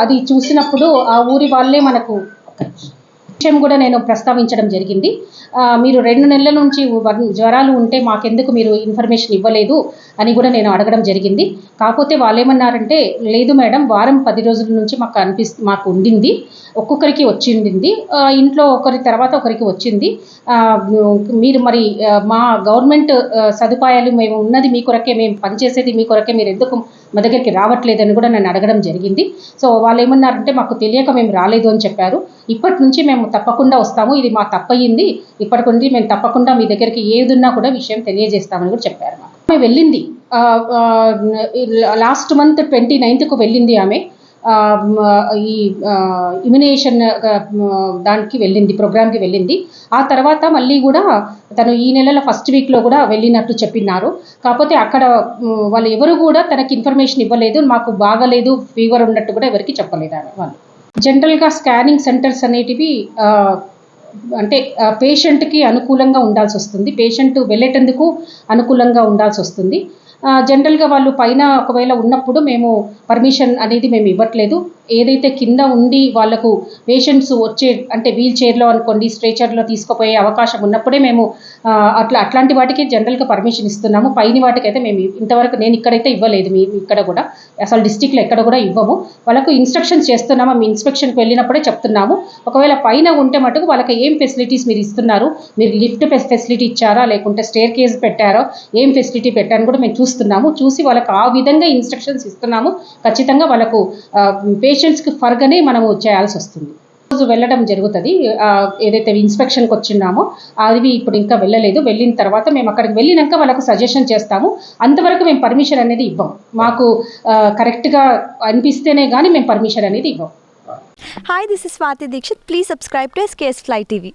అది చూసినప్పుడు ఆ ఊరి వాళ్ళే మనకు విషయం కూడా నేను ప్రస్తావించడం జరిగింది. మీరు 2 నెలల నుంచి జ్వరాలు ఉంటే మాకెందుకు మీరు ఇన్ఫర్మేషన్ ఇవ్వలేదు అని కూడా నేను అడగడం జరిగింది. కాకపోతే వాళ్ళేమన్నారంటే, లేదు మేడం, వారం 10 రోజుల నుంచి మాకు ఉండింది, ఒక్కొక్కరికి వచ్చిండింది, ఇంట్లో ఒకరి తర్వాత ఒకరికి వచ్చింది. మీరు మరి మా గవర్నమెంట్ సదుపాయాలు మేము ఉన్నది మీ కొరకే, మేము పనిచేసేది మీ కొరకే, మీరు ఎందుకు మా దగ్గరికి రావట్లేదని కూడా నన్ను అడగడం జరిగింది. సో వాళ్ళు ఏమన్నారంటే, మాకు తెలియక మేము రాలేదు అని చెప్పారు. ఇప్పటి నుంచి మేము తప్పకుండా వస్తాము, ఇది మా తప్పయింది, ఇప్పటి నుంచి మేము తప్పకుండా మీ దగ్గరికి ఏదున్నా కూడా విషయం తెలియజేస్తామని కూడా చెప్పారు. ఆమె వెళ్ళింది లాస్ట్ మంత్ 29కు వెళ్ళింది. ఆమె ఈ ఇమ్యునేషన్ దానికి వెళ్ళింది, ప్రోగ్రామ్కి వెళ్ళింది. ఆ తర్వాత మళ్ళీ కూడా తను ఈ నెలల ఫస్ట్ వీక్లో కూడా వెళ్ళినట్టు చెప్పినారు. కాకపోతే అక్కడ వాళ్ళు ఎవరు కూడా తనకి ఇన్ఫర్మేషన్ ఇవ్వలేదు, మాకు బాగలేదు, ఫీవర్ ఉన్నట్టు కూడా ఎవరికి చెప్పలేదు ఆమె వాళ్ళు. జనరల్గా స్కానింగ్ సెంటర్స్ అనేటివి అంటే పేషెంట్కి అనుకూలంగా ఉండాల్సి వస్తుంది, పేషెంట్ వెళ్ళేటందుకు అనుకూలంగా ఉండాల్సి వస్తుంది. జనరల్గా వాళ్ళు పైన ఒకవేళ ఉన్నప్పుడు మేము పర్మిషన్ అనేది మేము ఇవ్వట్లేదు. ఏదైతే కింద ఉండి వాళ్ళకు పేషెంట్స్ వచ్చే, అంటే వీల్ చైర్లో అనుకోండి, స్ట్రెచర్లో తీసుకుపోయే అవకాశం ఉన్నప్పుడే మేము అట్లాంటి వాటికి జనరల్గా పర్మిషన్ ఇస్తున్నాము. పైన వాటికైతే మేము ఇంతవరకు నేను ఇక్కడైతే ఇవ్వలేదు, మేము ఇక్కడ కూడా అసలు డిస్టిక్లో ఎక్కడ కూడా ఇవ్వము. వాళ్ళకు ఇన్స్ట్రక్షన్స్ చేస్తున్నాము, మేము ఇన్స్పెక్షన్కి వెళ్ళినప్పుడే చెప్తున్నాము. ఒకవేళ పైన ఉంటే మటుకు వాళ్ళకి ఏం ఫెసిలిటీస్ మీరు ఇస్తున్నారు, మీరు లిఫ్ట్ ఫెసిలిటీ ఇచ్చారా, లేకుంటే స్టేర్ కేజ్ పెట్టారో, ఏం ఫెసిలిటీ పెట్టారని కూడా మేము చూసి వాళ్ళకి ఆ విధంగా ఇన్స్ట్రక్షన్స్ ఇస్తున్నాము. ఖచ్చితంగా వాళ్ళకు పేషెంట్స్కి ఫర్గానే మనము చేయాల్సి వస్తుంది. రోజు వెళ్ళడం జరుగుతుంది. ఏదైతే ఇన్స్పెక్షన్కి వచ్చినామో అవి ఇప్పుడు ఇంకా వెళ్ళలేదు. వెళ్ళిన తర్వాత మేము అక్కడికి వెళ్ళినాక వాళ్ళకు సజెషన్ చేస్తాము. అంతవరకు మేము పర్మిషన్ అనేది ఇవ్వం. మాకు కరెక్ట్గా అనిపిస్తేనే కానీ మేము పర్మిషన్ అనేది ఇవ్వం. Hi, this is Swati Dikshit. Please subscribe to SKS Fly TV.